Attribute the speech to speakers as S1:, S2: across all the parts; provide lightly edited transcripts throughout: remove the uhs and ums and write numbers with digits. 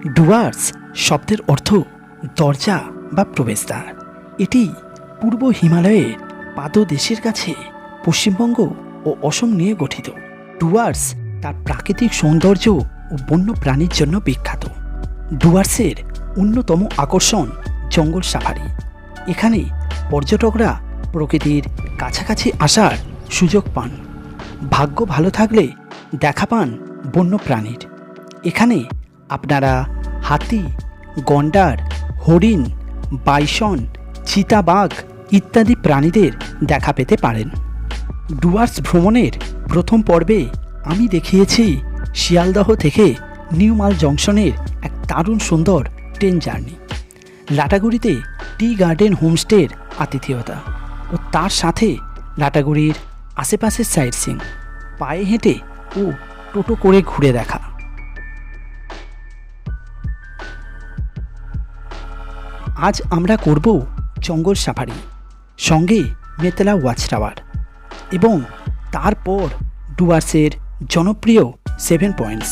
S1: ডুয়ার্স শব্দের অর্থ দরজা বা প্রবেশদ্বার। এটি পূর্ব হিমালয়ের পাদদেশের কাছে পশ্চিমবঙ্গ ও অসম নিয়ে গঠিত। ডুয়ার্স তার প্রাকৃতিক সৌন্দর্য ও বন্য প্রাণীর জন্য বিখ্যাত। ডুয়ার্সের অন্যতম আকর্ষণ জঙ্গল সাফারি। এখানে পর্যটকরা প্রকৃতির কাছাকাছি আসার সুযোগ পান। ভাগ্য ভালো থাকলে দেখা পান বন্য প্রাণীর। এখানে আপনারা হাতি, গন্ডার, হরিণ, বাইসন, চিতাবাঘ ইত্যাদি প্রাণীদের দেখা পেতে পারেন। ডুয়ার্স ভ্রমণের প্রথম পর্বে আমি দেখিয়েছি শিয়ালদহ থেকে নিউ মাল জংশনের এক দারুণ সুন্দর ট্রেন জার্নি, লাটাগুড়িতে টি গার্ডেন হোমস্টের আতিথেয়তা ও তার সাথে লাটাগুড়ির আশেপাশের সাইট সিন, পায়ে হেঁটে ও টোটো করে ঘুরে দেখা। আজ আমরা করব জঙ্গল সাফারি, সঙ্গে মেতলা ওয়াচ টাওয়ার এবং তারপর ডুয়ার্সের জনপ্রিয় 7 পয়েন্টস।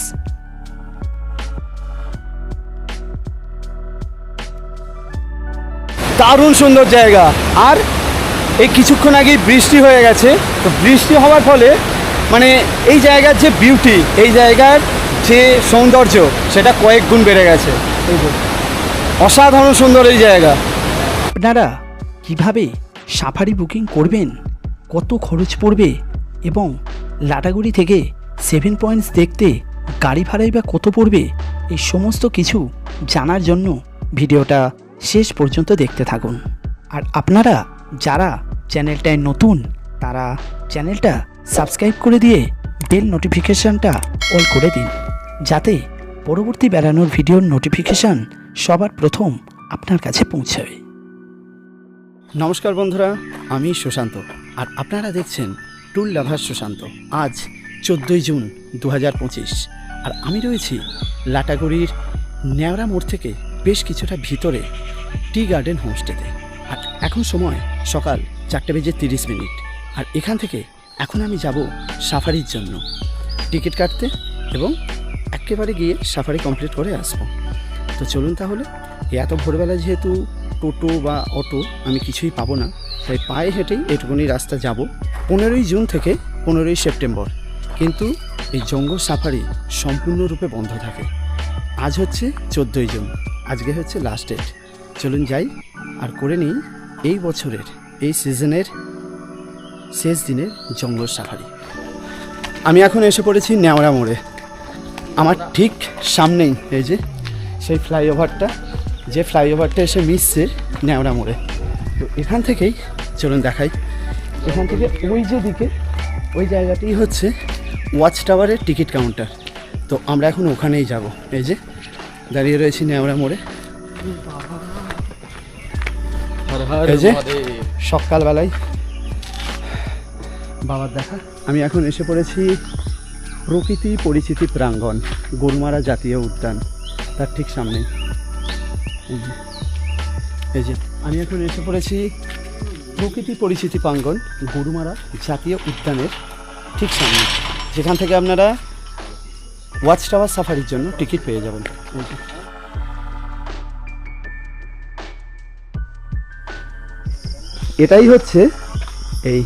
S2: দারুণ সুন্দর জায়গা। আর এই কিছুক্ষণ আগেই বৃষ্টি হয়ে গেছে, তো বৃষ্টি হওয়ার ফলে মানে এই জায়গার যে বিউটি, এই জায়গার যে সৌন্দর্য, সেটা কয়েক গুণ বেড়ে গেছে। অসাধারণ সুন্দর এই জায়গা।
S1: আপনারা কিভাবে সাফারি বুকিং করবেন, কত খরচ পড়বে এবং লাটাগুড়ি থেকে 7 পয়েন্টস দেখতে গাড়ি ভাড়াই বা কত পড়বে, এই সমস্ত কিছু জানার জন্য ভিডিওটা শেষ পর্যন্ত দেখতে থাকুন। আর আপনারা যারা চ্যানেলটায় নতুন, তারা চ্যানেলটা সাবস্ক্রাইব করে দিয়ে বেল নোটিফিকেশানটা অল করে দিন, যাতে পরবর্তী বেড়ানোর ভিডিওর নোটিফিকেশান সবার প্রথম আপনার কাছে পৌঁছাবে।
S2: নমস্কার বন্ধুরা, আমি সুশান্ত আর আপনারা দেখছেন ট্যুর লাভার সুশান্ত। আজ 14ই জুন 2025 আর আমি রয়েছি লাটাগুড়ির নেওড়া মোড় থেকে বেশ কিছুটা ভিতরে টি গার্ডেন হোমস্টেতে। আর এখন সময় সকাল 4:30 আর এখান থেকে এখন আমি যাব সাফারির জন্য টিকিট কাটতে এবং একেবারে গিয়ে সাফারি কমপ্লিট করে আসবো। তো চলুন তাহলে। এত ভোরবেলা যেহেতু টোটো বা অটো আমি কিছুই পাবো না, তাই পায়ে হেঁটেই এটুকুনি রাস্তা যাব। 15ই জুন থেকে 15ই সেপ্টেম্বর কিন্তু এই জঙ্গল সাফারি সম্পূর্ণরূপে বন্ধ থাকে। আজ হচ্ছে 14ই জুন, আজকে হচ্ছে লাস্ট ডেট। চলুন যাই আর করে নিই এই বছরের এই সিজনের শেষ দিনের জঙ্গল সাফারি। আমি এখন এসে পড়েছি নেওড়া মোড়ে। আমার ঠিক সামনেই এই যে সেই ফ্লাইওভারটা, যে ফ্লাইওভারটা এসে মিশছে নেওড়া মোড়ে। তো এখান থেকেই চলুন দেখাই। এখান থেকে ওই যে দিকে ওই জায়গাটি হচ্ছে ওয়াচ টাওয়ারের টিকিট কাউন্টার। তো আমরা এখন ওখানেই যাব। এই যে দাঁড়িয়ে রয়েছি নেওড়া মোড়ে। এই যে সকালবেলায় বাবার দেখা। আমি এখন এসে পড়েছি প্রকৃতি পরিচিতি প্রাঙ্গণ গরুমারা জাতীয় উদ্যান, তার ঠিক সামনে। এই যে আমি এখন এসে পড়েছি প্রকৃতি পরিচিতি প্রাঙ্গণ গরুমারা জাতীয় উদ্যানের ঠিক সামনে, যেখান থেকে আপনারা ওয়াচ টাওয়ার সাফারির জন্য টিকিট পেয়ে যাবেন। এটাই হচ্ছে এই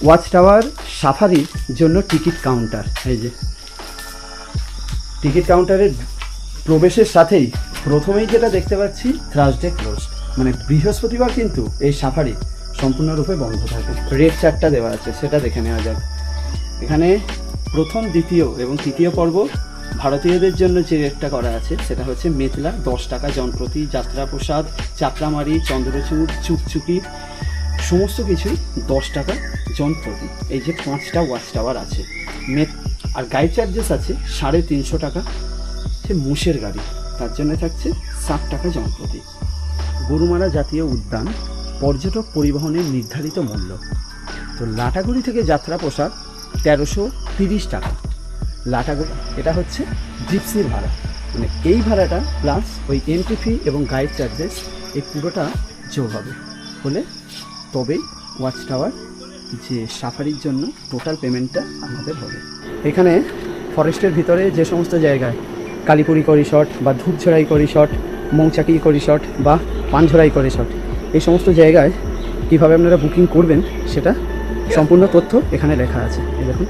S2: ওয়াচ টাওয়ার সাফারির জন্য টিকিট কাউন্টার। এই যে টিকিট কাউন্টারের প্রবেশের সাথেই প্রথমেই যেটা দেখতে পাচ্ছি থার্সডে ক্লোজ, মানে বৃহস্পতিবার কিন্তু এই সাফারি সম্পূর্ণরূপে বন্ধ থাকে। রেড চার্টটা দেওয়া আছে, সেটা দেখে নেওয়া যাক। এখানে প্রথম, দ্বিতীয় এবং তৃতীয় পর্ব ভারতীয়দের জন্য যে রেটটা করা আছে সেটা হচ্ছে মেতলা 10 টাকা জনপ্রতি, যাত্রাপ্রসাদ, চাকরামারি, চন্দ্রচূড়, চুকচুকি সমস্ত কিছুই 10 টাকা জনপ্রতি। এই যে 5টা ওয়াচ টাওয়ার আছে আর গাইড চার্জেস আছে 350 টাকা। সে মোষের গাড়ি, তার জন্য থাকছে 7 টাকা জনপ্রতি। গরুমারা জাতীয় উদ্যান পর্যটক পরিবহনের নির্ধারিত মূল্য। তো লাটাগুড়ি থেকে যাত্রাপ্রসাদ 1330 টাকা। লাটাগুড়ি এটা হচ্ছে জিপসির ভাড়া, মানে এই ভাড়াটা প্লাস ওই এন্ট্রি ফি এবং গাইড চার্জেস এই পুরোটা যোগ হবে, হলে তবেই ওয়াচ টাওয়ার যে সাফারির জন্য টোটাল পেমেন্টটা আমাদের হবে। এখানে ফরেস্টের ভিতরে যে সমস্ত জায়গায় কালীপুর ইকো রিসর্ট বা ধূপঝড়া ইকো রিসর্ট, মৌচাকি ইকো রিসর্ট বা পানঝরা ইকো রিসর্ট, এই সমস্ত জায়গায় কীভাবে আপনারা বুকিং করবেন সেটা সম্পূর্ণ তথ্য এখানে লেখা আছে। এই দেখুন,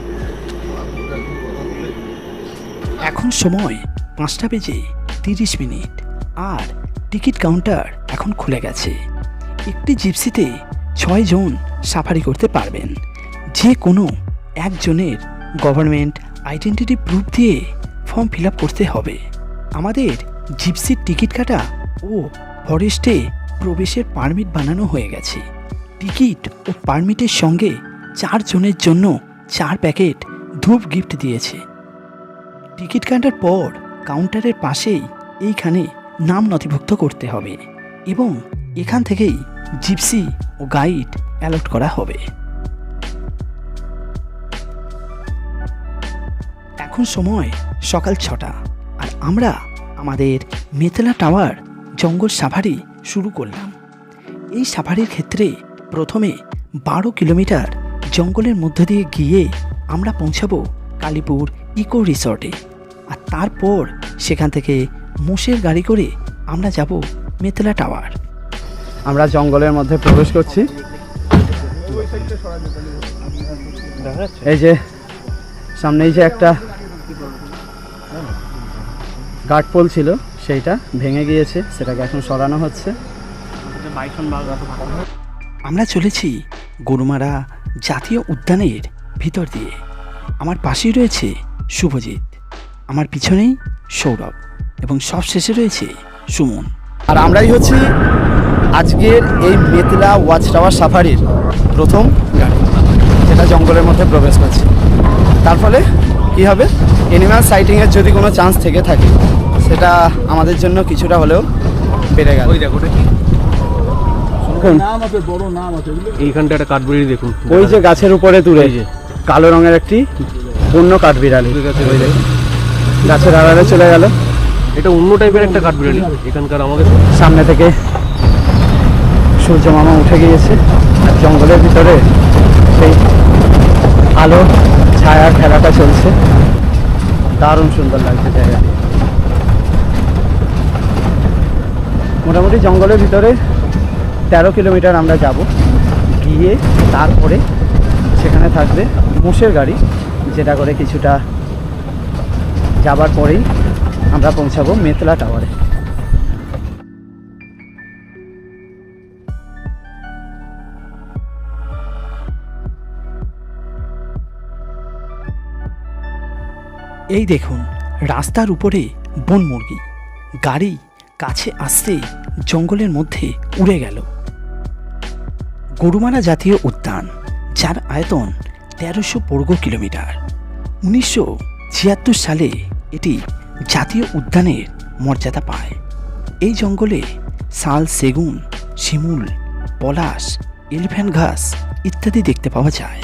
S1: এখন সময় 5:30 আর টিকিট কাউন্টার এখন খুলে গেছে। একটি জিপসিতে 6 জন সাফারি করতে পারবেন। যে কোনো একজনের গভর্নমেন্ট আইডেন্টিটি প্রুফ দিয়ে ফর্ম ফিল আপ করতে হবে। আমাদের জিপসির টিকিট কাটা ও ফরেস্টে প্রবেশের পারমিট বানানো হয়ে গেছে। টিকিট ও পারমিটের সঙ্গে 4 জনের জন্য 4 প্যাকেট ধূপ গিফট দিয়েছে। টিকিট কাটার পর কাউন্টারের পাশেই এইখানে নাম নথিভুক্ত করতে হবে এবং এখান থেকেই জিপসি ও গাইড অ্যালট করা হবে। এখন সময় সকাল 6টা আর আমরা আমাদের মেতলা টাওয়ার জঙ্গল সাফারি শুরু করলাম। এই সাফারির ক্ষেত্রে প্রথমে 12 কিলোমিটার জঙ্গলের মধ্য দিয়ে গিয়ে আমরা পৌঁছাবো কালীপুর ইকো রিসর্টে, আর তারপর সেখান থেকে মোষের গাড়ি করে আমরা যাব মেতলা টাওয়ার।
S2: আমরা জঙ্গলের মধ্যে প্রবেশ করছি। এই যে সামনেই যে একটা গার্ডপোল ছিল সেইটা ভেঙে গিয়েছে, সেটাকে এখন সরানো হচ্ছে।
S1: আমরা চলেছি গরুমারা জাতীয় উদ্যানের ভিতর দিয়ে। আমার পাশেই রয়েছে শুভজিৎ, আমার পিছনেই সৌরভ এবং সব শেষে রয়েছে সুমন।
S2: আর আমরাই হচ্ছি আজকের এই মেতলা ওয়াচ টাওয়ার সাফারির প্রথম গাড়ি, যেটা জঙ্গলের মধ্যে প্রবেশ করছে। তার ফলে কী হবে, অ্যানিম্যাল সাইটিংয়ের যদি কোনো চান্স থেকে থাকে সেটা আমাদের জন্য কিছুটা হলেও বেড়ে গেল।
S3: এইখানটা একটা কাঠবিড়ালি দেখুন,
S2: ওই যে গাছের উপরে দূরে কালো রঙের একটি বন্য কাঠবিড়ালি গাছের আড়ালে চলে গেল।
S3: এটা অন্য টাইপের একটা কাঠবিড়ালি। এখানকার আমাদের
S2: সামনে থেকে সূর্য মামা উঠে গিয়েছে আর জঙ্গলের ভিতরে সেই আলো ছায়ার খেলাটা চলছে। দারুণ সুন্দর লাগছে জায়গাটি। মোটামুটি জঙ্গলের ভিতরে 13 কিলোমিটার আমরা যাব, গিয়ে তারপরে সেখানে থাকবে মোষের গাড়ি, যেটা করে কিছুটা যাবার পরেই আমরা পৌঁছাবো মেতলা টাওয়ারে।
S1: এই দেখুন, রাস্তার উপরে বন মুরগি। গাড়ি কাছে আসতে জঙ্গলের মধ্যে উড়ে গেল। গরুমারা জাতীয় উদ্যান, যার আয়তন 1300 বর্গ কিলোমিটার। 1976 সালে এটি জাতীয় উদ্যানের মর্যাদা পায়। এই জঙ্গলে শাল, সেগুন, শিমুল, পলাশ, এলিফ্যান্ট ঘাস ইত্যাদি দেখতে পাওয়া যায়।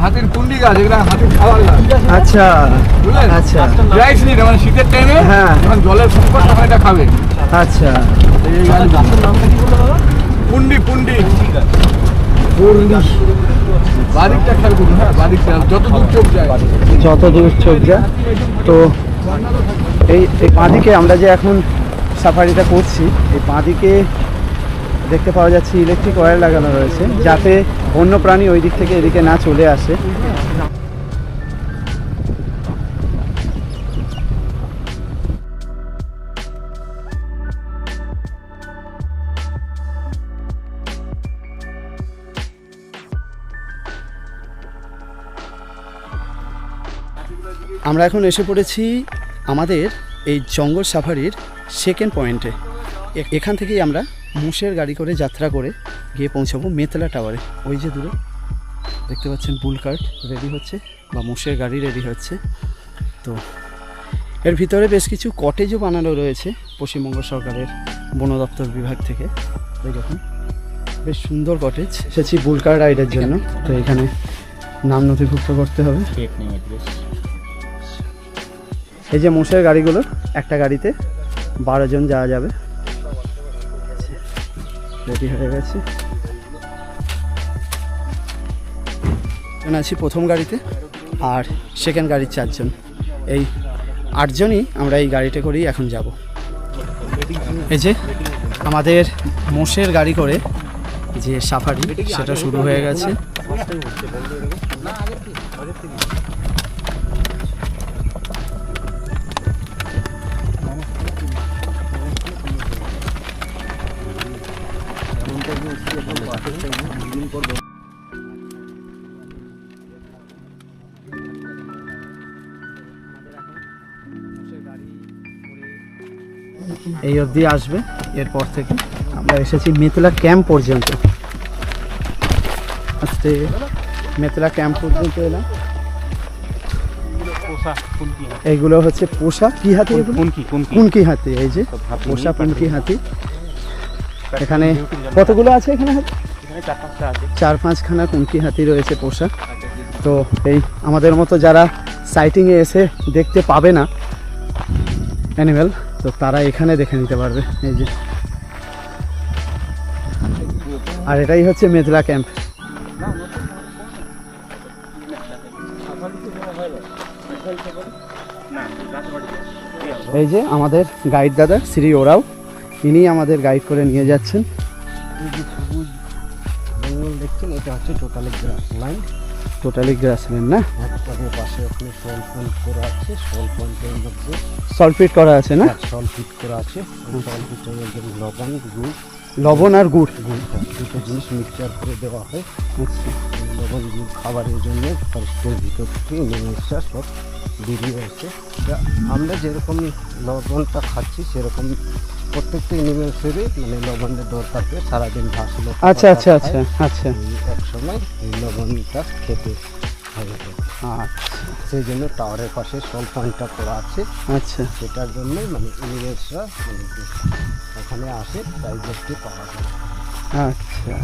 S4: হাতির কুন্ডি গাছ, এগুলো হাতির খাবার গাছ।
S2: আচ্ছা
S4: বুঝলেন?
S2: আচ্ছা
S4: ড্রাই সিজন, মানে শীতের টাইমে
S2: হ্যাঁ।
S4: যখন জলের সংকট তখন এটা খাবে।
S2: আচ্ছা
S4: এই গাছের নামটা কি বললো দাদা? পুন্ডি পুন্ডি বাদিকটা খেয়াল করুন, হ্যাঁ বাদিকটা যত দূর চোখ যায়।
S2: যত দূর চোখ যায়। তো এই বাঁদিকে আমরা যে এখন সাফারিটা করছি, এই বাঁদিকে দেখতে পাওয়া যাচ্ছে ইলেকট্রিক ওয়্যার লাগানো রয়েছে, যাতে অন্য প্রাণী ওই দিক থেকে এদিকে না চলে আসে। আমরা এখন এসে পড়েছি আমাদের এই জঙ্গল সাফারির সেকেন্ড পয়েন্টে। এখান থেকেই আমরা মোষের গাড়ি করে যাত্রা করে গিয়ে পৌঁছাবো মেতলা টাওয়ারে। ওই যে দূরে দেখতে পাচ্ছেন বুল কার্ট রেডি হচ্ছে বা মোষের গাড়ি রেডি হচ্ছে। তো এর ভিতরে বেশ কিছু কটেজও বানানো রয়েছে পশ্চিমবঙ্গ সরকারের বন দপ্তর বিভাগ থেকে। ওই দেখুন বেশ সুন্দর কটেজ। এসেছি বুল কার রাইডের জন্য। তো এখানে নাম নথিভুক্ত করতে হবে। এই যে মোষের গাড়িগুলো, একটা গাড়িতে 12 জন যাওয়া যাবে। রেডি হয়ে গেছে। জন আছি প্রথম গাড়িতে, আর সেকেন্ড গাড়ির 4 জন। এই 8 জনই আমরা এই গাড়িতে করেই এখন যাব। এই যে আমাদের মোষের গাড়ি করে যে সাফারি, সেটা শুরু হয়ে গেছে। এই অবধি আসবে, এরপর থেকে আমরা এসেছি মিথিলা ক্যাম্প পর্যন্ত। আস্তে মিথিলা ক্যাম্প পর্যন্ত এলাম। এইগুলো হচ্ছে পোষা কি হাতি, কুনকি হাতি। এই যে পোষা কুনকি হাতি। এখানে কতগুলো আছে? এখানে 4-5খানা কুনকি হাতি রয়েছে পোষা। তো এই আমাদের মতো যারা সাইটিংয়ে এসে দেখতে পাবে না অ্যানিমেল, তো তারা এখানে দেখে নিতে পারবে। এই যে, আর এটাই হচ্ছে মেথলা ক্যাম্প। এই যে আমাদের গাইড দাদা শ্রী ওরাও, ইনি আমাদের গাইড করে নিয়ে যাচ্ছেন।
S5: দেখছেন, এটা হচ্ছে টোটালি গ্রাস লাইন।
S2: টোটালি গ্রাসল্যান্ড না?
S5: একবারে পাশে আপনি সল পয়েন্ট করা আছে, সল পয়েন্টের মধ্যে
S2: সলফিট করা আছে না?
S5: সল ফিট করা আছে। সল ফিটের মধ্যে লবণ, গুড়,
S2: লবণ আর গুড়,
S5: দুটো জিনিস মিক্সচার করে দেওয়া হয়।
S2: আচ্ছা,
S5: লবণ গুড় খাবারের জন্য ফরেস্টের ভিতর থেকে মিনেশা সব বেরিয়ে আসে। আমরা যেরকম লবণটা খাচ্ছি সেরকম প্রত্যেকটা এনিমেলসেরই মানে লবণের দরকার পড়ে। সারাদিন ঘাস
S2: আচ্ছা আচ্ছা আচ্ছা আচ্ছা,
S5: এক সময় এই লবণটা খেতে হবে। সেই জন্য টাওয়ারের পাশে সল পয়েন্টটা করা আছে।
S2: আচ্ছা,
S5: সেটার জন্যই মানে এনিমেলসরা মানে ওখানে আসে, ডাইজেস্টে পাওয়া যায়।
S2: আচ্ছা।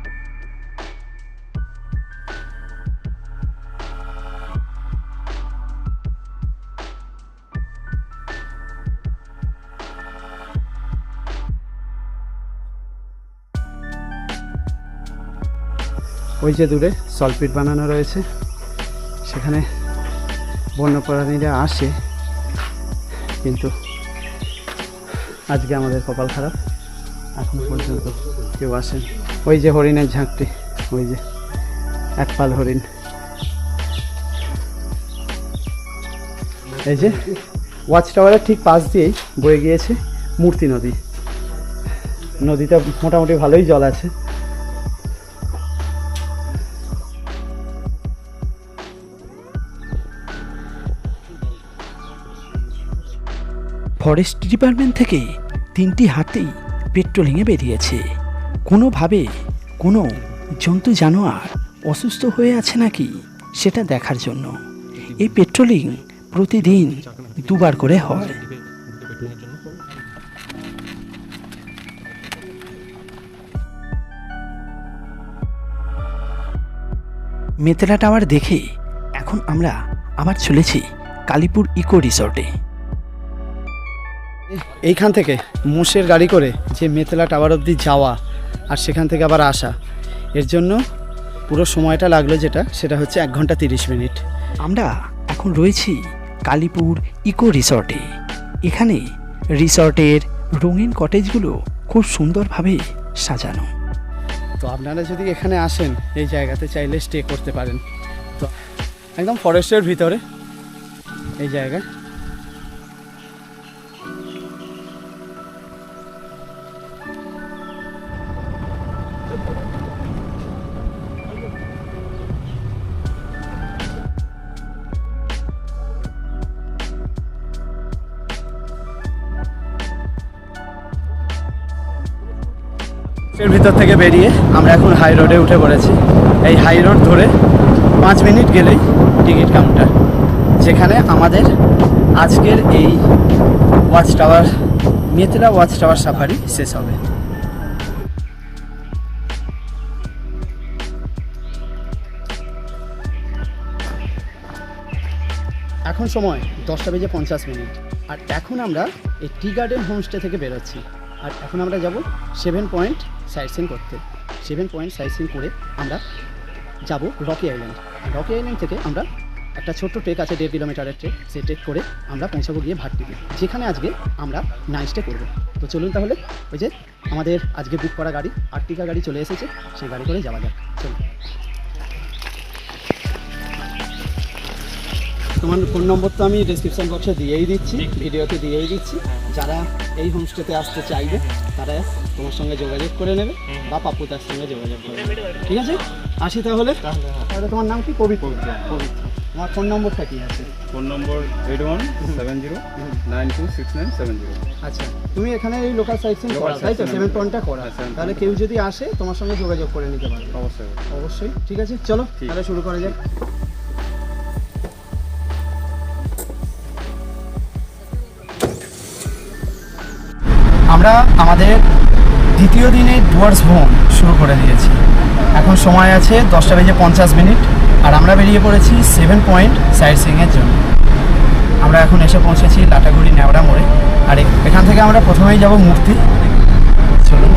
S2: ওই যে দূরে সলপিট বানানো রয়েছে, সেখানে বন্যপ্রাণীরা আসে, কিন্তু আজকে আমাদের কপাল খারাপ, এখনো পর্যন্ত কেউ আসেন। ওই যে হরিণের ঝাঁকটি, ওই যে একপাল হরিণ। এই যে ওয়াচ টাওয়ারের ঠিক পাশ দিয়েই বয়ে গিয়েছে মূর্তি নদী। নদীটা মোটামুটি ভালোই জল আছে। ফরেস্ট ডিপার্টমেন্ট থেকে 3টি হাতি পেট্রোলিংয়ে বেরিয়েছে, কোনোভাবে কোনো জন্তু জানোয়ার অসুস্থ হয়ে আছে নাকি সেটা দেখার জন্য। এই পেট্রোলিং প্রতিদিন 2বার করে হয়। মেথলা টাওয়ার দেখে এখন আমরা আবার চলেছি কালীপুর ইকো রিসর্টে। এইখান থেকে মোষের গাড়ি করে যে মেথলা টাওয়ার অবধি যাওয়া আর সেখান থেকে আবার আসা, এর জন্য পুরো সময়টা লাগলো যেটা, সেটা হচ্ছে 1 ঘন্টা 30 মিনিট।
S1: আমরা এখন রয়েছি কালীপুর ইকো রিসর্টে। এখানে রিসর্টের রঙিন কটেজগুলো খুব সুন্দরভাবে সাজানো।
S2: তো আপনারা যদি এখানে আসেন, এই জায়গাতে চাইলে স্টে করতে পারেন। তো একদম ফরেস্টের ভিতরে এই জায়গায়। এর ভিতর থেকে বেরিয়ে আমরা এখন হাই রোডে উঠে পড়েছি। এই হাই রোড ধরে 5 মিনিট গেলেই টিকিট কাউন্টার, যেখানে আমাদের আজকের এই watch tower, Methla watch tower safari শেষ হবে। এখন সময় 10:50, আর এখন আমরা এই টি গার্ডেন হোমস্টে থেকে বেরোচ্ছি। আর এখন আমরা যাব 7 পয়েন্ট সাইট সিন করতে। 7 পয়েন্ট সাইট সিন করে আমরা যাব রকি আইল্যান্ড। রকি আইল্যান্ড থেকে আমরা একটা ছোট্ট ট্রেক আছে 1.5 কিলোমিটারের ট্রেক, সেই ট্রেক করে আমরা পৌঁছাবো গিয়ে ভাটটিতে, যেখানে আজকে আমরা নাইট স্টে করবো। তো চলুন তাহলে ওই যে আমাদের আজকে বুক করা গাড়ি আর্টিকা গাড়ি চলে এসেছে, সেই গাড়ি করে যাওয়া যাক। চলুন। তোমার ফোন নম্বর তো আমি ডিসক্রিপশন বক্সে দিয়েই দিচ্ছি, ভিডিওতে দিয়েই দিচ্ছি। যারা এই হোমস্টেতে আসতে চাইবে তারা তোমার সঙ্গে যোগাযোগ করে নেবে বা পাপ্পুদার সঙ্গে যোগাযোগ করে নেবে। ঠিক আছে, আসি তাহলে। তাহলে তোমার নাম কি? পবিত্র। পবিত্র। তোমার ফোন নম্বরটা কি আছে?
S6: ফোন নম্বর 8170926970।
S2: আচ্ছা, তুমি এখানে এই লোকাল সাইট সিন করা, তাই তো? 7 পয়েন্টটা করা। তাহলে কেউ যদি আসে তোমার সঙ্গে যোগাযোগ করে নিতে পারবে।
S6: অবশ্যই
S2: অবশ্যই। ঠিক আছে, চলো তাহলে শুরু করা যাক। আমরা আমাদের দ্বিতীয় দিনে ডুয়ার্স ভ্রমণ শুরু করে দিয়েছি। এখন সময় আছে 10:50 আর আমরা বেরিয়ে পড়েছি 7 পয়েন্ট সাইট সিইংয়ের জন্য। আমরা এখন এসে পৌঁছেছি লাটাগুড়ি নেওড়া মোড়ে। আর এখান থেকে আমরা প্রথমেই যাব মূর্তি। চলুন,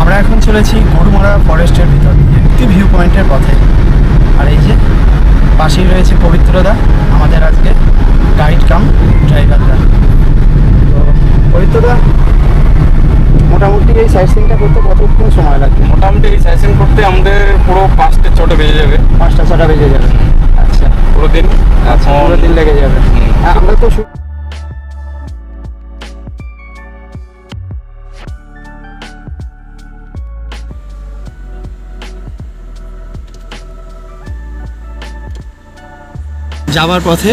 S2: আমরা এখন চলেছি গরুমারা ফরেস্টের ভিতর দিয়ে একটি ভিউ পয়েন্টের পথে। আর এই যে পাশেই রয়েছে পবিত্রদা, আমাদের আজকে গাইড কাম ড্রাইভারদা। তো পবিত্রদা, মোটামুটি এই সাইট সিইংটা করতে কতক্ষণ সময় লাগবে?
S6: মোটামুটি এই সাইসিং করতে আমাদের পুরো 5টা-6টা বেজে যাবে।
S2: 5টা-6টা বেজে যাবে। আচ্ছা,
S6: পুরো দিন।
S2: আচ্ছা, পুরো দিন লেগে যাবে। হ্যাঁ, আমরা তো যাওয়ার পথে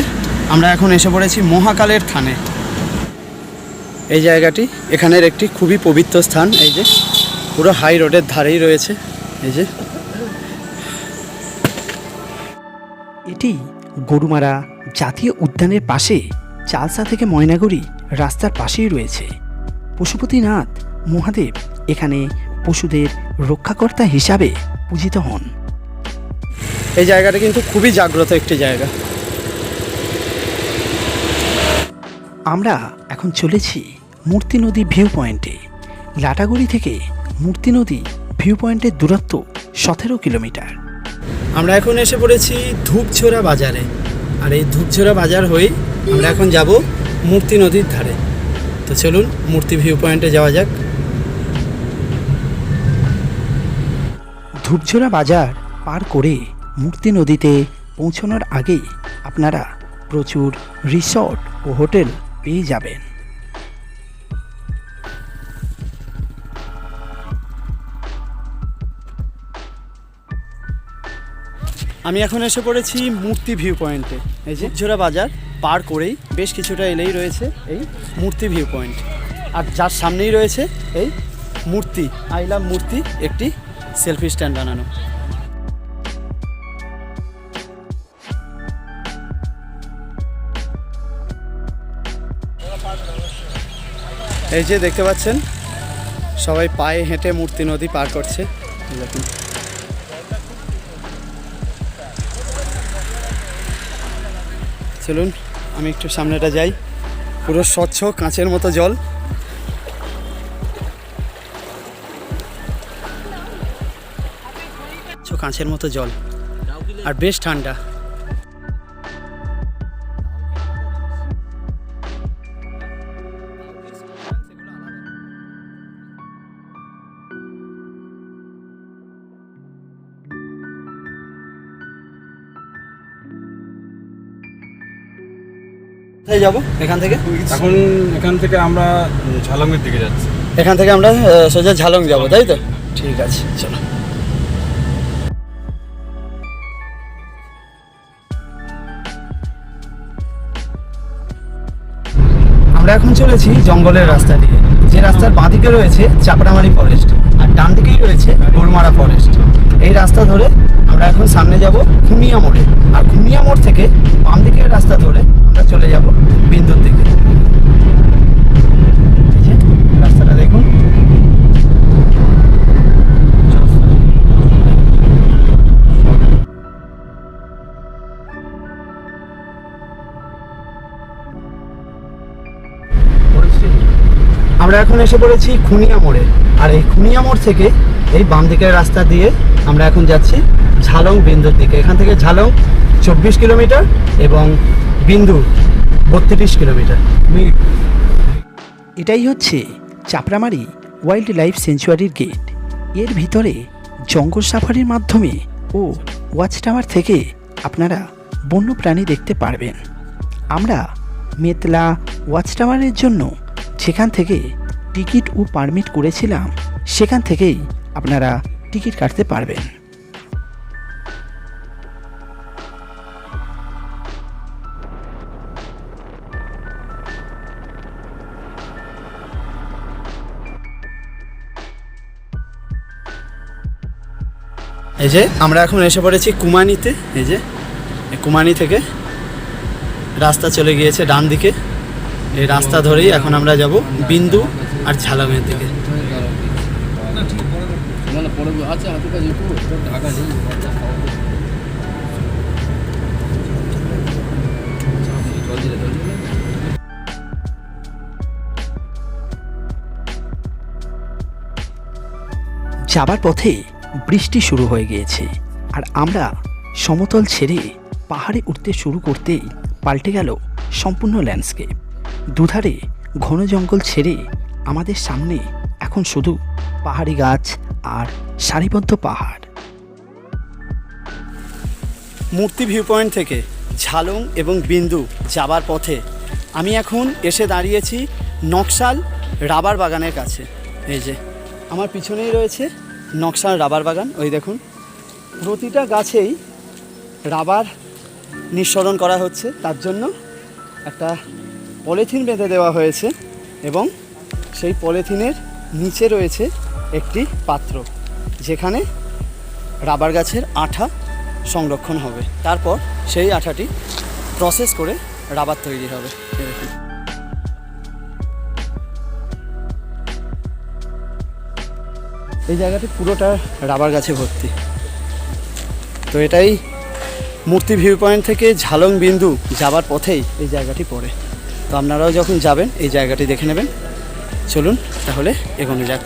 S2: আমরা এখন এসে পড়েছি মহাকালের থানে। এই জায়গাটি এখানের একটি খুবই পবিত্র স্থান। এই যে পুরো হাই রোডের ধারেই রয়েছে। এই যে
S1: এটি গরুমারা জাতীয় উদ্যানের পাশে চালসা থেকে ময়নাগুড়ি রাস্তার পাশেই রয়েছে। পশুপতিনাথ মহাদেব এখানে পশুদের রক্ষাকর্তা হিসাবে পূজিত হন।
S2: এই জায়গাটা কিন্তু খুবই জাগ্রত একটি জায়গা।
S1: আমরা এখন চলেছি মূর্তি নদী ভিউ পয়েন্টে। লাটাগুড়ি থেকে মূর্তি নদী ভিউ পয়েন্টের দূরত্ব 17 কিলোমিটার।
S2: আমরা এখন এসে পড়েছি ধূপঝোরা বাজারে। আর এই ধূপঝোরা বাজার হয়ে আমরা এখন যাব মূর্তি নদীর ধারে। তো চলুন মূর্তি ভিউ পয়েন্টে যাওয়া যাক।
S1: ধূপঝোরা বাজার পার করে মূর্তি নদীতে পৌঁছানোর আগেই আপনারা প্রচুর রিসর্ট ও হোটেল পেয়ে যাবেন।
S2: আমি এখন এসে পড়েছি মূর্তি ভিউ পয়েন্টে। এই যে ঝোরা বাজার পার করেই বেশ কিছুটা এলেই রয়েছে এই মূর্তি ভিউ পয়েন্ট। আর যার সামনেই রয়েছে এই মূর্তি, আই লাভ মূর্তি, একটি সেলফি স্ট্যান্ড বানানো। এই যে দেখতে পাচ্ছেন সবাই পায়ে হেঁটে মূর্তি নদী পার করছে। দেখুন, চলুন আমি একটু সামনেটা যাই। পুরো স্বচ্ছ কাঁচের মতো জল। কাঁচের মতো জল আর বেশ ঠান্ডা। কোথায় যাবো এখান থেকে?
S6: এখন এখান থেকে আমরা ঝালংয়ের দিকে যাচ্ছি।
S2: এখান থেকে আমরা সোজা ঝালং যাবো, তাই তো? ঠিক আছে, চলো। আমরা এখন চলেছি জঙ্গলের রাস্তা দিয়ে, যে রাস্তার বাঁদিকে রয়েছে চাপড়ামারি ফরেস্ট আর ডান দিকেই রয়েছে গরুমারা ফরেস্ট। এই রাস্তা ধরে আমরা এখন সামনে যাব খুনিয়া মোড়ে, আর খুনিয়া মোড় থেকে বাম দিকের রাস্তা ধরে আমরা চলে যাব বিন্দুর দিকে। এই যে রাস্তাটা দেখুন। আমরা আমরা এখন এসে পড়েছি খুনিয়া মোড়ে, আর এই খুনিয়া মোড় থেকে এই বাম দিকের রাস্তা দিয়ে আমরা এখন যাচ্ছি ঝালং বিন্দুর দিকে। এখান থেকে ঝালং 24 কিলোমিটার এবং বিন্দু 32 কিলোমিটার।
S1: এটাই হচ্ছে চাপড়ামারি ওয়াইল্ড লাইফ সেঞ্চুয়ারির গেট। এর ভিতরে জঙ্গল সাফারির মাধ্যমে ও ওয়াচ টাওয়ার থেকে আপনারা বন্য প্রাণী দেখতে পারবেন। আমরা মেতলা ওয়াচ টাওয়ারের জন্য যেখান থেকে টিকিট ও পারমিট করেছিলাম সেখান থেকেই আপনারা টিকিট কাটতে পারবেন।
S2: এই যে আমরা এখন এসে পড়েছি কুমানিতে। এই যে এই কুমানি থেকে রাস্তা চলে গিয়েছে ডান দিকে। এই রাস্তা ধরেই এখন আমরা যাব বিন্দু আর ঝালংয়ের দিকে।
S1: যাবার পথে বৃষ্টি শুরু হয়ে গিয়েছে, আর আমরা সমতল ছেড়ে পাহাড়ে উঠতে শুরু করতেই পাল্টে গেল সম্পূর্ণ ল্যান্ডস্কেপ। দুধারে ঘন জঙ্গল ছেড়ে আমাদের সামনে এখন শুধু পাহাড়ি গাছ আর সারিবদ্ধ পাহাড়।
S2: মূর্তি ভিউ পয়েন্ট থেকে ঝালং এবং বিন্দু যাবার পথে আমি এখন এসে দাঁড়িয়েছি নকশাল রাবার বাগানের কাছে। এই যে আমার পিছনেই রয়েছে নকশাল রাবার বাগান। ওই দেখুন, প্রতিটা গাছেই রাবার নিঃসরণ করা হচ্ছে। তার জন্য একটা পলিথিন বেঁধে দেওয়া হয়েছে এবং সেই পলিথিনের নিচে রয়েছে একটি পাত্র যেখানে রাবার গাছের আঠা সংরক্ষণ হবে। তারপর সেই আঠাটি প্রসেস করে রাবার তৈরি হবে। এরকম এই জায়গাটি পুরোটা রাবার গাছে ভর্তি। তো এটাই মূর্তি ভিউ পয়েন্ট থেকে ঝালং বিন্দু যাবার পথেই এই জায়গাটি পড়ে। তো আপনারাও যখন যাবেন এই জায়গাটি দেখে নেবেন। চলুন তাহলে এগোনো যাক।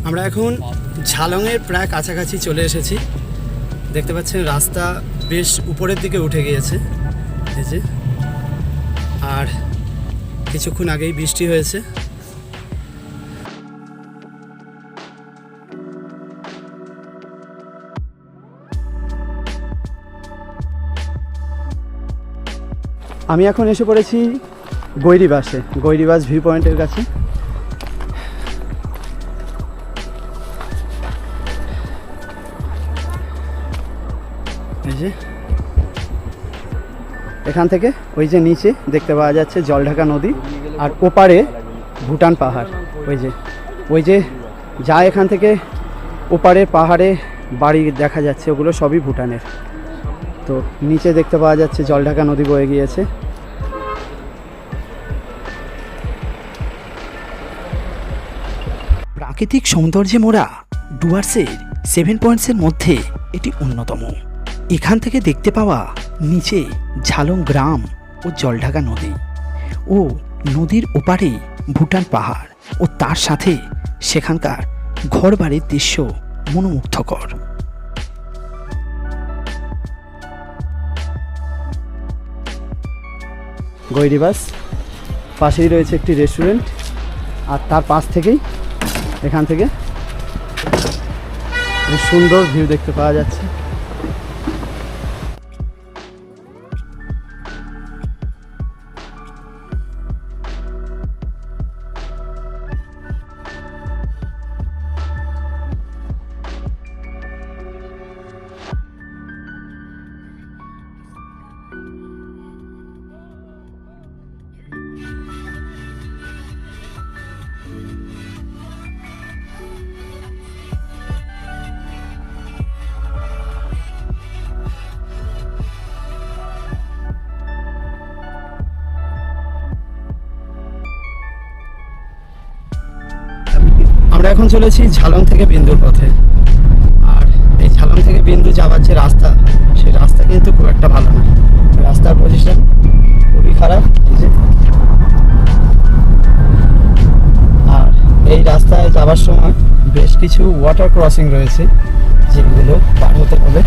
S2: আমরা এখন ঝালংয়ের প্রায় কাছাকাছি চলে এসেছি। দেখতে পাচ্ছেন রাস্তা বেশ উপরের দিকে উঠে গিয়েছে। এই যে, আর কিছুক্ষণ আগেই বৃষ্টি হয়েছে। আমি এখন এসে পড়েছি গৈরিবাসে, গৈরিবাস ভিউ পয়েন্টের কাছে। এখান থেকে ওই যে নিচে দেখতে পাওয়া যাচ্ছে জলঢাকা নদী, আর ওপারে ভুটান পাহাড়। ওই যে যা এখান থেকে ওপারে পাহাড়ে বাড়ি দেখা যাচ্ছে ওগুলো সবই ভুটানের। তো নিচে দেখতে পাওয়া যাচ্ছে জলঢাকা নদী বয়ে গিয়েছে।
S1: প্রাকৃতিক সৌন্দর্যে মোড়া ডুয়ার্সের 7 পয়েন্টসের মধ্যে এটি অন্যতম। এখান থেকে দেখতে পাওয়া নিচে ঝালং গ্রাম ও জলঢাকা নদী, ও নদীর ওপারে ভুটান পাহাড়, ও তার সাথে সেখানকার ঘরবাড়ির দৃশ্য মনোমুগ্ধকর।
S2: গৈরিবাস পাশেই রয়েছে একটি রেস্টুরেন্ট, আর তার পাশ থেকেই এখান থেকে সুন্দর ভিউ দেখতে পাওয়া যাচ্ছে। আমরা এখন চলেছি ঝালং থেকে বিন্দুর পথে। আর এই ঝালং থেকে বিন্দু যাওয়ার যে রাস্তা, সেই রাস্তা কিন্তু খুব একটা ভালো নয়। রাস্তার পজিশন খুবই খারাপ। আর এই রাস্তায় যাওয়ার সময় বেশ কিছু ওয়াটার ক্রসিং রয়েছে, যেগুলো পার হতে হবে।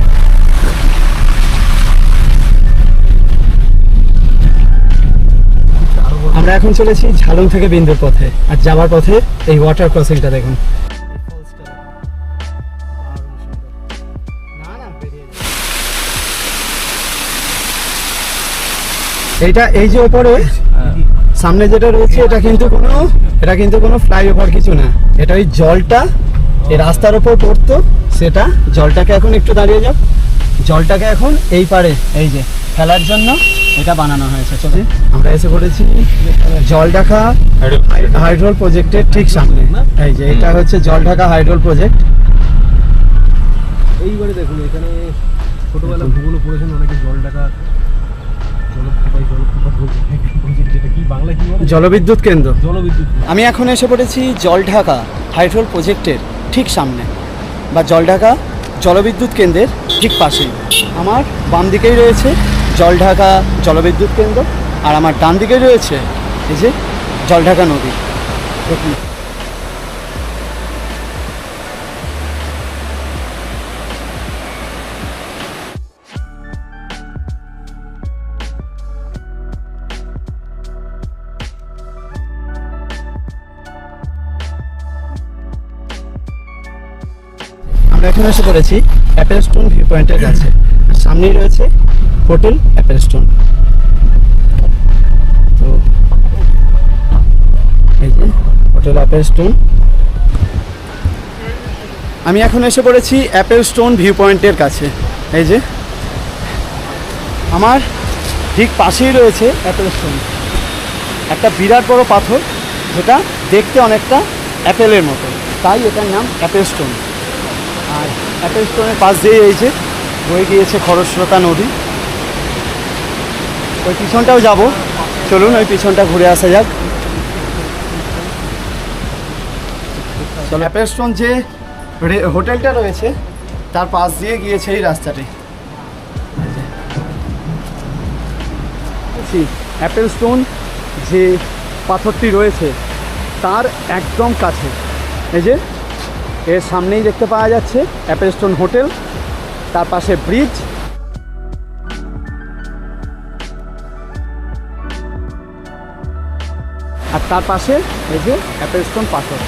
S2: আমরা এখন চলেছি ঝালং থেকে বিন্দুর পথে, আর যাওয়ার পথে এই ওয়াটার ক্রসিংটা দেখুন। এইটা এই যে উপরে সামনে যেটা রয়েছে, এটা কিন্তু কোনো ফ্লাইওভার কিছু না। এটা ওই জলটা এই রাস্তার উপর পড়তো, সেটা জলটাকে এখন একটু দাঁড়িয়ে যাও, জলটাকে এখন এই পারে এই যে ফেলার জন্য এটা বানানো হয়েছে। চলে আমরা এসে পড়েছি জলঢাকা হাইড্রোল প্রজেক্টের ঠিক সামনে। এই যে এটা হচ্ছে জলঢাকা হাইড্রোল প্রজেক্ট।
S3: এইবারে দেখুন এখানে ছোটবেলা ভূগোল পড়েছেন অনেকে জলঢাকা যেটা কি বাংলা কি বলে
S2: জলবিদ্যুৎ কেন্দ্র।
S3: জলবিদ্যুৎ।
S2: আমি এখন এসে পড়েছি জলঢাকা হাইড্রোল প্রজেক্টের ঠিক সামনে, বা জলঢাকা জলবিদ্যুৎ কেন্দ্রের ঠিক পাশেই। আমার বাম দিকেই রয়েছে জলঢাকা জলবিদ্যুৎ কেন্দ্র, আর আমার ডান দিকেই রয়েছে এই যে জলঢাকা নদী। দেখুন আমরা এখন এসে পড়েছি অ্যাপেল স্টোন ভিউ পয়েন্টের কাছে। সামনেই রয়েছে হোটেল অ্যাপেল স্টোন। তো এই যে হোটেল অ্যাপেল স্টোন। আমি এখন এসে পড়েছি অ্যাপেল স্টোন ভিউ পয়েন্টের কাছে। এই যে আমার ঠিক পাশেই রয়েছে অ্যাপেল স্টোন, একটা বিরাট বড় পাথর, যেটা দেখতে অনেকটা অ্যাপেলের মতো, তাই এটার নাম অ্যাপেল স্টোন। আর অ্যাপেল স্টোনের পাশ দিয়ে এই যে বয়ে গিয়েছে খরস্রোতা নদী। ওই পিছনটাও যাব, চলুন ওই পিছনটা ঘুরে আসা যাক। চলো, অ্যাপেল স্টোন যে হোটেলটা রয়েছে তার পাশ দিয়ে গিয়েছে এই রাস্তাটি। অ্যাপেল স্টোন যে পাথরটি রয়েছে তার একদম কাছে এই যে এর সামনেই দেখতে পাওয়া যাচ্ছে অ্যাপেল স্টোন হোটেল, তার পাশে ব্রিজ, আর তার পাশে এই যে অ্যাপেল স্টোন পাথর।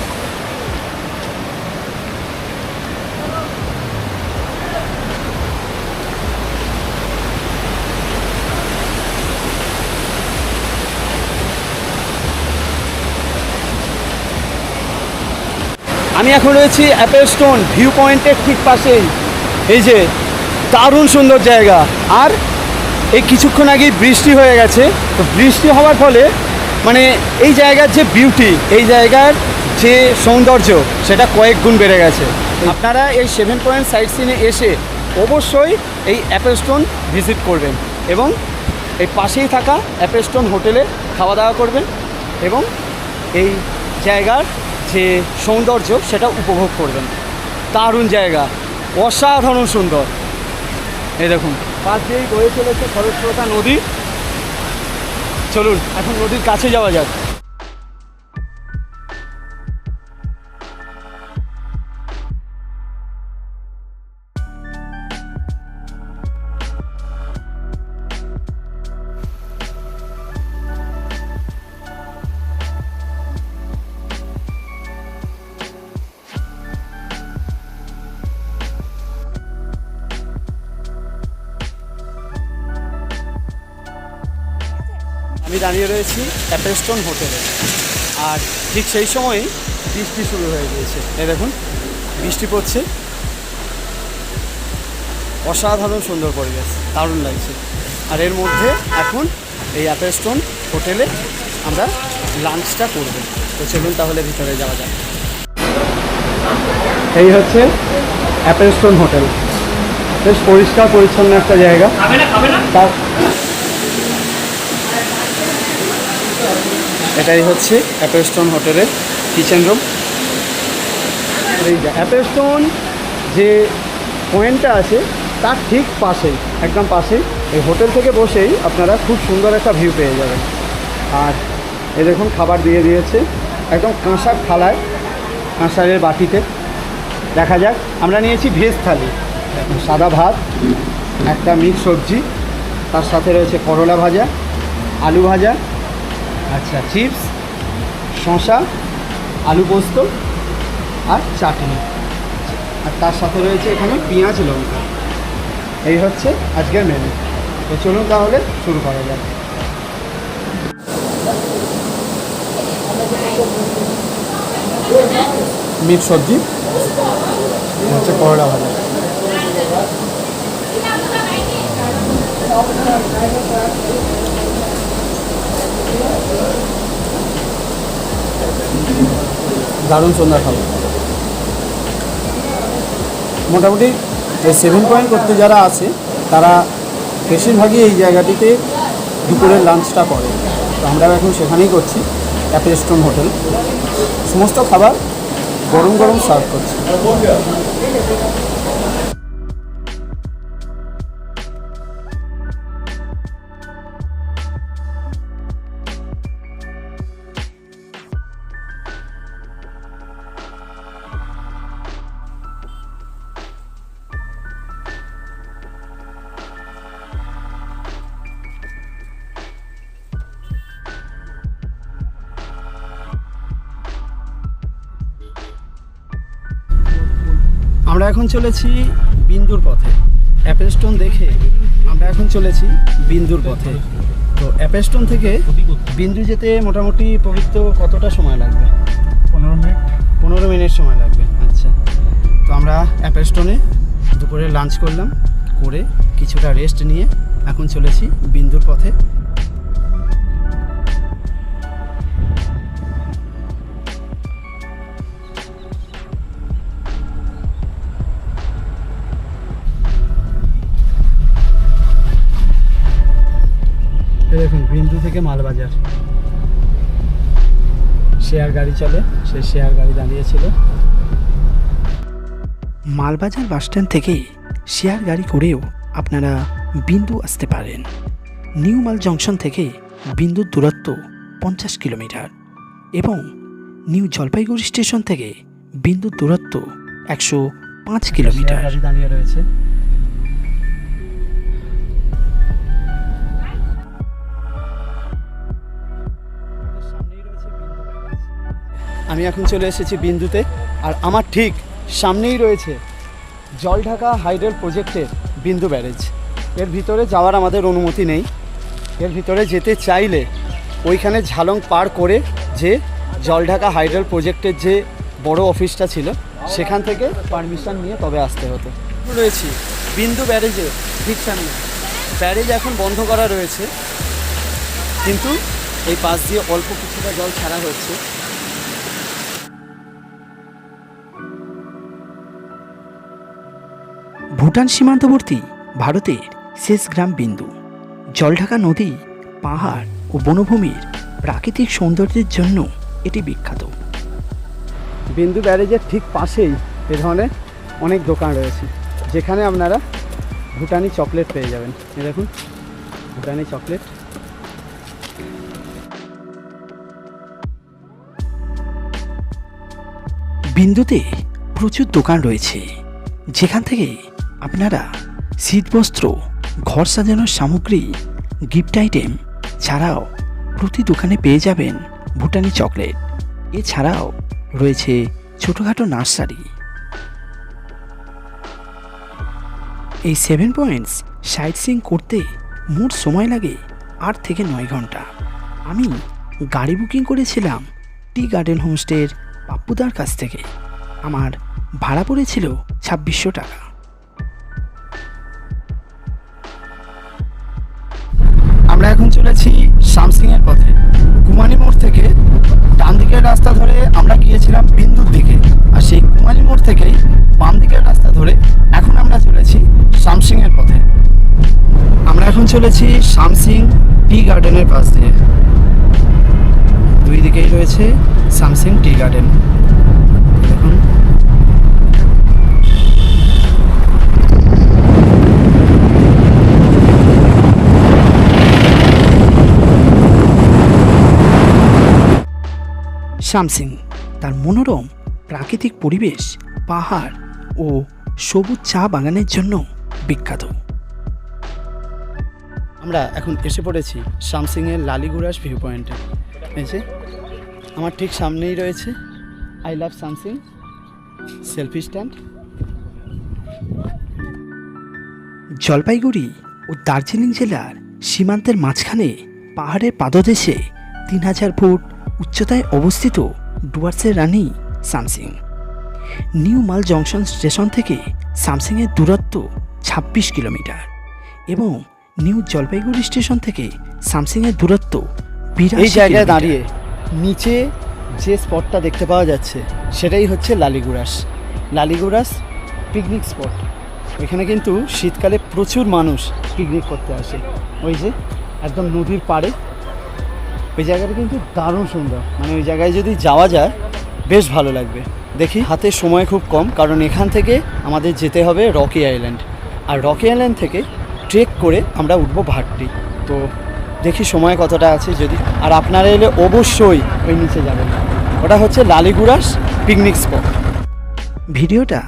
S2: আমি এখন রয়েছি অ্যাপেল স্টোন ভিউ পয়েন্টের ঠিক পাশেই। এই যে দারুণ সুন্দর জায়গা, আর এই কিছুক্ষণ আগেই বৃষ্টি হয়ে গেছে। তো বৃষ্টি হওয়ার ফলে মানে এই জায়গার যে বিউটি, এই জায়গার যে সৌন্দর্য, সেটা কয়েক গুণ বেড়ে গেছে। আপনারা এই 7 পয়েন্ট সাইট সিনে এসে অবশ্যই এই অ্যাপেল স্টোন ভিজিট করবেন, এবং এই পাশেই থাকা অ্যাপেল স্টোন হোটেলে খাওয়া দাওয়া করবেন, এবং এই জায়গার যে সৌন্দর্য সেটা উপভোগ করবেন। দারুণ জায়গা, অসাধারণ সুন্দর। এই দেখুন পাশ দিয়েই বয়ে চলেছে খরস্রোতা নদী। চলুন এখন নদীর কাছে যাওয়া যাক। আমি দাঁড়িয়ে রয়েছি অ্যাপেল স্টোন হোটেলে, আর ঠিক সেই সময়ই বৃষ্টি শুরু হয়ে গিয়েছে। এই দেখুন বৃষ্টি পড়ছে, অসাধারণ সুন্দর পরিবেশ, দারুণ লাগছে। আর এর মধ্যে এখন এই অ্যাপেল স্টোন হোটেলে আমরা লাঞ্চটা করব। তো চলুন তাহলে ভিতরে যাওয়া যাক। এই হচ্ছে অ্যাপেল স্টোন হোটেল, বেশ পরিষ্কার পরিচ্ছন্ন একটা জায়গা। তার এটাই হচ্ছে অ্যাপেল স্টোন হোটেলের কিচেন রুম। এই যে অ্যাপেল স্টোন যে পয়েন্টটা আছে তার ঠিক পাশেই, একদম পাশেই এই হোটেল থেকে বসেই আপনারা খুব সুন্দর একটা ভিউ পেয়ে যাবেন। আর এই দেখুন খাবার দিয়ে দিয়েছে একদম কাঁসার থালায়, কাঁসারের বাটিতে। দেখা যাক, আমরা নিয়েছি ভেজ থালি, সাদা ভাত, একটা মিক্স সবজি, তার সাথে রয়েছে করলা ভাজা, আলু ভাজা, আচ্ছা চিপস, শসা, আলু পোস্ত আর চাটনি, আর তার সাথে রয়েছে এখানে পেঁয়াজ লঙ্কা। এই হচ্ছে আজকের মেনু। তো চলুন তাহলে শুরু করা যাক। মিক্স সবজি, হচ্ছে করলা ভাজা। দারুণ সন্ধ্যা খাবো। মোটামুটি এই 7 পয়েন্ট করতে যারা আছে তারা বেশিরভাগই এই জায়গাটিতে দুপুরের লাঞ্চটা করে। তো আমরা এখন সেখানেই করছি, অ্যাপেল স্টোন হোটেল। সমস্ত খাবার গরম গরম সার্ভ করছি। আমরা এখন চলেছি বিন্দুর পথে। অ্যাপেল স্টোন দেখে আমরা এখন চলেছি বিন্দুর পথে। তো অ্যাপেল স্টোন থেকে বিন্দু যেতে মোটামুটি পবিত্র কতটা সময় লাগবে? 15 মিনিট সময় লাগবে। আচ্ছা, তো আমরা অ্যাপেল স্টোনে দুপুরে লাঞ্চ করলাম, করে কিছুটা রেস্ট নিয়ে এখন চলেছি বিন্দুর পথে। দেখুন বিন্দু থেকে মালবাজার শেয়ার গাড়ি চলে, সেই শেয়ার গাড়ি দাঁড়িয়েছিল।
S1: মালবাজার বাসস্ট্যান্ড থেকে শেয়ার গাড়ি করেও আপনারা বিন্দু আসতে পারেন। নিউ মাল জংশন থেকে বিন্দুর দূরত্ব 50 কিলোমিটার এবং নিউ জলপাইগুড়ি স্টেশন থেকে বিন্দুর দূরত্ব 105 কিলোমিটার।
S2: গাড়ি দাঁড়িয়ে রয়েছে। আমি এখন চলে এসেছি বিন্দুতে, আর আমার ঠিক সামনেই রয়েছে জলঢাকা হাইডেল প্রজেক্টের বিন্দু ব্যারেজ। এর ভিতরে যাওয়ার আমাদের অনুমতি নেই। এর ভিতরে যেতে চাইলে ওইখানে ঝালং পার করে যে জলঢাকা হাইডেল প্রজেক্টের যে বড় অফিসটা ছিল সেখান থেকে পারমিশন নিয়ে তবে আসতে হতো। রয়েছি বিন্দু ব্যারেজে ঠিক সামনে। ব্যারেজ এখন বন্ধ করা রয়েছে, কিন্তু এই পাশ দিয়ে অল্প কিছুটা জল ছাড়া হচ্ছে।
S1: ভুটান সীমান্তবর্তী ভারতের শেষ গ্রাম বিন্দু। জলঢাকা নদী, পাহাড় ও বনভূমির প্রাকৃতিক সৌন্দর্যের জন্য এটি বিখ্যাত।
S2: বিন্দু ব্যারেজের ঠিক পাশেই এ ধরনের অনেক দোকান রয়েছে, যেখানে আপনারা ভুটানি চকলেট পেয়ে যাবেন। এই দেখুন ভুটানি চকলেট।
S1: বিন্দুতে প্রচুর দোকান রয়েছে, যেখান থেকে আপনারা শীতবস্ত্র, ঘর সাজানোর সামগ্রী, গিফট আইটেম ছাড়াও প্রতি দোকানে পেয়ে যাবেন ভুটানি চকলেট। এছাড়াও রয়েছে ছোটোখাটো নার্সারি। এই 7 পয়েন্টস সাইট সিইং করতে মোট সময় লাগে 8 থেকে 9 ঘন্টা। আমি গাড়ি বুকিং করেছিলাম টি গার্ডেন হোমস্টের পাপ্পুদার কাছ থেকে। আমার ভাড়া পড়েছিল 2600 টাকা।
S2: আমরা এখন চলেছি শামসিংয়ের পথে। কুমারী মোড় থেকে ডান দিকের রাস্তা ধরে আমরা গিয়েছিলাম বিন্দুর দিকে, আর সেই কুমারী মোড় থেকেই বাম দিকের রাস্তা ধরে এখন আমরা চলেছি শামসিংয়ের পথে। আমরা এখন চলেছি শামসিং টি গার্ডেনের পাশ দিয়ে। দুই দিকেই রয়েছে শামসিং টি গার্ডেন। দেখুন
S1: সামসিং তার মনোরম প্রাকৃতিক পরিবেশ, পাহাড় ও সবুজ চা বাগানের জন্য বিখ্যাত।
S2: আমরা এখন এসে পড়েছি সামসিংয়ের লালিগুড়াস ভিউ পয়েন্টে। এই যে আমার ঠিক সামনেই রয়েছে I love Samsing selfie stand.
S1: Jalpaiguri ও দার্জিলিং জেলার সীমান্তের মাঝখানে পাহাড়ের পাদদেশে 3000 ফুট উচ্চতায় অবস্থিত ডুয়ার্সের রানী সামসিং। নিউ মাল জংশন স্টেশন থেকে সামসিংয়ের দূরত্ব 26 কিলোমিটার এবং নিউ জলপাইগুড়ি স্টেশন থেকে সামসিংয়ের দূরত্ব 82
S2: এই জায়গায়
S1: কিলোমিটার।
S2: দাঁড়িয়ে নিচে যে স্পটটা দেখতে পাওয়া যাচ্ছে সেটাই হচ্ছে লালিগুড়াস পিকনিক স্পট। এখানে কিন্তু শীতকালে প্রচুর মানুষ পিকনিক করতে আসে। ওই যে একদম নদীর পাড়ে ওই জায়গাটা কিন্তু দারুণ সুন্দর, মানে ওই জায়গায় যদি যাওয়া যায় বেশ ভালো লাগবে। দেখি, হাতে সময় খুব কম, কারণ এখান থেকে আমাদের যেতে হবে রকি আইল্যান্ড, আর রকি আইল্যান্ড থেকে ট্রেক করে আমরা উঠবো ভাট্টি। তো দেখি সময় কতটা আছে যদি, আর আপনারা এলে অবশ্যই ওই নিচে যাবেন, ওটা হচ্ছে লালিগুড়াস পিকনিক স্পট।
S1: ভিডিওটা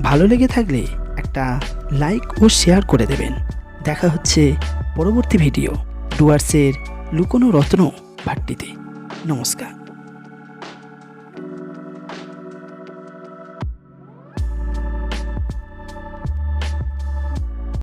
S1: ভালো লেগে থাকলে একটা লাইক ও শেয়ার করে দেবেন। দেখা হচ্ছে পরবর্তী ভিডিও ডুয়ার্সের লুকোনো রত্ন ভাট্টিতে। নমস্কার।